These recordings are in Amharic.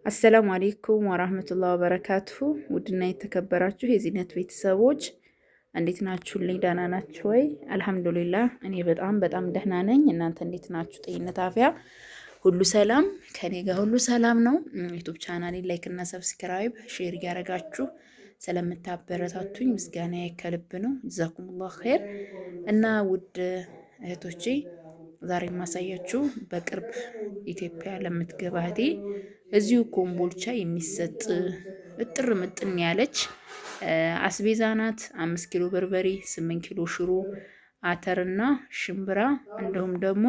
አሰላሙ አሌይኩም ወራህመቱላሂ ወበረካቱሁ። ውድና የተከበራችሁ የዚህነት ቤተሰቦች እንዴት ናችሁልኝ? ደህና ናችሁ ወይ? አልሐምዱሊላህ እኔ በጣም ደህና ነኝ። እናንተ እንዴት ናችሁ? ጤንነት አፍያ ሁሉ ሰላም? ከኔ ጋር ሁሉ ሰላም ነው። ዩቱብ ቻናሌን ላይክ እና ሰብስክራይብ ሼር እያደረጋችሁ ስለምታበረታቱኝ ምስጋና ከልብ ነው። ጀዛኩሙላህ ኸይር። እና ውድ እህቶቼ ዛሬ የማሳያችሁ በቅርብ ኢትዮጵያ ለምትገባ እህቴ እዚሁ ኮምቦልቻ የሚሰጥ እጥር ምጥን ያለች አስቤዛ ናት። 5 ኪሎ በርበሬ፣ 8 ኪሎ ሽሮ፣ አተርና ሽምብራ እንዲሁም ደግሞ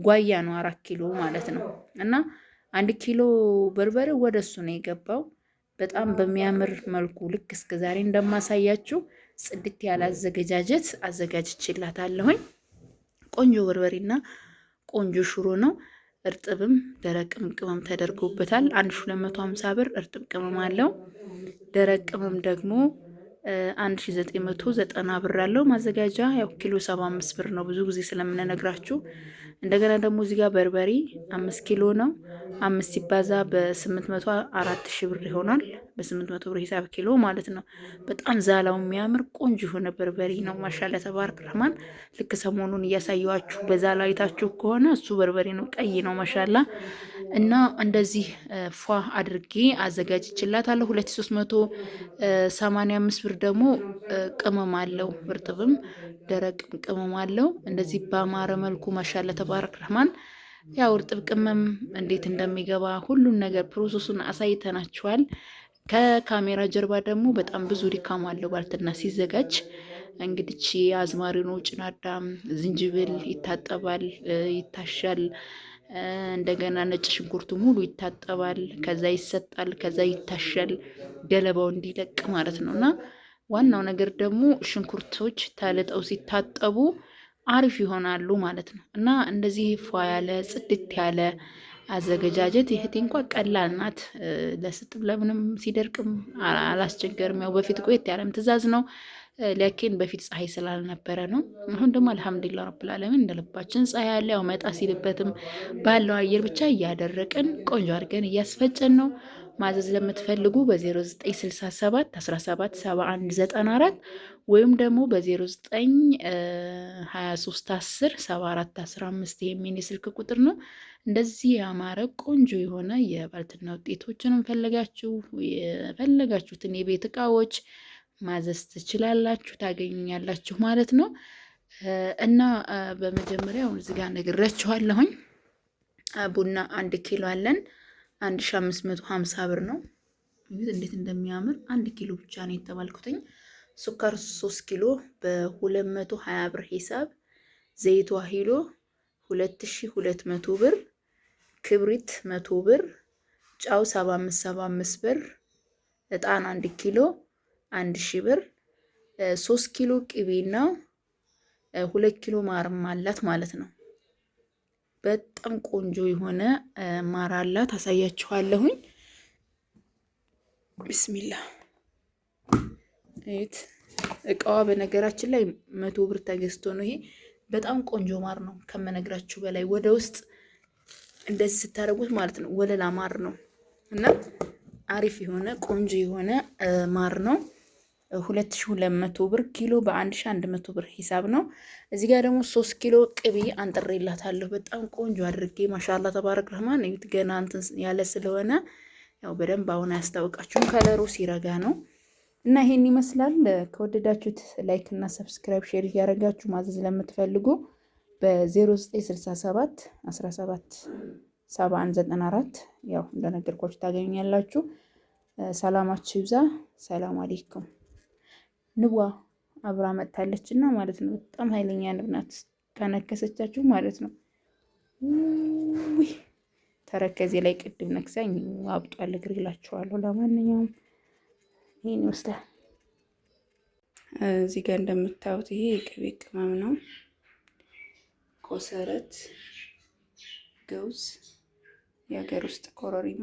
ጓያ ነው 4 ኪሎ ማለት ነው። እና 1 ኪሎ በርበሬ ወደ እሱ ነው የገባው። በጣም በሚያምር መልኩ ልክ እስከዛሬ እንደማሳያችሁ ጽድት ያለ አዘገጃጀት አዘጋጅቼላታለሁኝ። ቆንጆ በርበሬና ቆንጆ ሽሮ ነው። እርጥብም ደረቅም ቅመም ተደርጎበታል። 1250 ብር እርጥብ ቅመም አለው። ደረቅ ቅመም ደግሞ 1990 ብር አለው። ማዘጋጃ ያው ኪሎ 75 ብር ነው ብዙ ጊዜ ስለምንነግራችሁ። እንደገና ደግሞ እዚህ ጋር በርበሬ 5 ኪሎ ነው። 5 ሲባዛ በ800 4000 ብር ይሆናል። በ800 ብር ሂሳብ ኪሎ ማለት ነው። በጣም ዛላው የሚያምር ቆንጆ የሆነ በርበሬ ነው። ማሻላ ተባረክ ረህማን። ልክ ሰሞኑን እያሳየኋችሁ በዛላ አይታችሁ ከሆነ እሱ በርበሬ ነው፣ ቀይ ነው ማሻላ። እና እንደዚህ ፏ አድርጌ አዘጋጅችላታለሁ። 2385 ብር ደግሞ ቅመም አለው። እርጥብም ደረቅም ቅመም አለው። እንደዚህ በአማረ መልኩ ማሻላ ተባረክ ረህማን። ያው እርጥብ ቅመም እንዴት እንደሚገባ ሁሉን ነገር ፕሮሰሱን አሳይተናችኋል። ከካሜራ ጀርባ ደግሞ በጣም ብዙ ድካም አለው ባልትና ሲዘጋጅ። እንግዲህ አዝማሪኖ፣ ጭናዳም፣ ዝንጅብል ይታጠባል፣ ይታሻል። እንደገና ነጭ ሽንኩርቱ ሙሉ ይታጠባል፣ ከዛ ይሰጣል፣ ከዛ ይታሻል፣ ገለባው እንዲለቅ ማለት ነው። እና ዋናው ነገር ደግሞ ሽንኩርቶች ተልጠው ሲታጠቡ አሪፍ ይሆናሉ ማለት ነው። እና እንደዚህ ፏ ያለ ጽድት ያለ አዘገጃጀት ይህቴ እንኳን ቀላል ናት። ለስጥም ለምንም ሲደርቅም አላስቸገርም። ያው በፊት ቆየት ያለም ትእዛዝ ነው፣ ለኪን በፊት ፀሐይ ስላልነበረ ነው። አሁን ደግሞ አልሐምዱሊላህ ረብል ዓለሚን እንደልባችን ፀሐይ ያለ ያው መጣ ሲልበትም ባለው አየር ብቻ እያደረቅን ቆንጆ አድርገን እያስፈጨን ነው። ማዘዝ ለምትፈልጉ በ0967 17 71 94 ወይም ደግሞ በ0923 10 74 15 የሚል የስልክ ቁጥር ነው። እንደዚህ ያማረ ቆንጆ የሆነ የባልትና ውጤቶችን እንፈልጋችሁ የፈለጋችሁትን የቤት እቃዎች ማዘዝ ትችላላችሁ፣ ታገኙኛላችሁ ማለት ነው። እና በመጀመሪያ እዚህ ጋር ነግራችኋለሁኝ። ቡና 1 ኪሎ አለን። 1550 ብር ነው። እንዴት እንደሚያምር 1 ኪሎ ብቻ ነው የተባልኩትኝ። ሱካር 3 ኪሎ በ220 ብር ሂሳብ። ዘይት ዋሂሎ 2200 ብር። ክብሪት 100 ብር። ጫው 75 ብር። እጣን 1 ኪሎ 1000 ብር። 3 ኪሎ ቅቤና 2 ኪሎ ማርም አላት ማለት ነው። በጣም ቆንጆ የሆነ ማር አላት፣ አሳያችኋለሁኝ። ቢስሚላህ እት እቃዋ በነገራችን ላይ 100 ብር ተገዝቶ ነው። ይሄ በጣም ቆንጆ ማር ነው ከመነግራችሁ በላይ። ወደ ውስጥ እንደዚህ ስታደርጉት ማለት ነው ወለላ ማር ነው እና አሪፍ የሆነ ቆንጆ የሆነ ማር ነው። 2200 ብር ኪሎ በ1100 ብር ሂሳብ ነው። እዚህ ጋር ደግሞ 3 ኪሎ ቅቤ አንጥሬላታለሁ በጣም ቆንጆ አድርጌ ማሻአላ ተባረክ ረህማን። እዩት ገና እንትን ያለ ስለሆነ ያው በደንብ አሁን አያስታውቃችሁም፣ ከለሩ ሲረጋ ነው። እና ይሄን ይመስላል። ከወደዳችሁት ላይክ እና ሰብስክራይብ ሼር እያደረጋችሁ ማዘዝ ለምትፈልጉ በ0967 17 7194 ያው እንደነገርኳችሁ ታገኙኛላችሁ። ሰላማችሁ ይብዛ። ሰላም አለይኩም። ንቧ አብራ መጥታለች እና ማለት ነው። በጣም ኃይለኛ ንብ ናት። ከነከሰቻችሁ ማለት ነው ተረከዜ ላይ ቅድም ነክሳኝ አብጧል እግር ይላችኋለሁ። ለማንኛውም ይሄን ይመስላል። እዚህ ጋር እንደምታዩት ይሄ የቅቤ ቅመም ነው። ኮሰረት፣ ገውዝ፣ የሀገር ውስጥ ኮረሪማ፣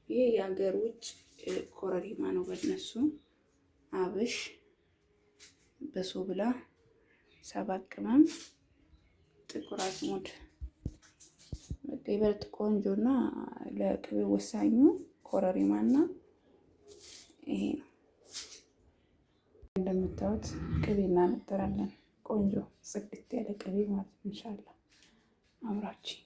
ይሄ የሀገር ውጭ ኮረሪማ ነው በእነሱ። አብሽ፣ በሶብላ፣ 7 ቅመም፣ ጥቁር አዝሙድ በቃ ይበልጥ ቆንጆና ለቅቤው ወሳኙ ኮረሪማና ይሄ ነው። እንደምታዩት ቅቤ እናነጥራለን። ቆንጆ ጽድት ያለ ቅቤ ማለት ኢንሻአላህ አብራችሁ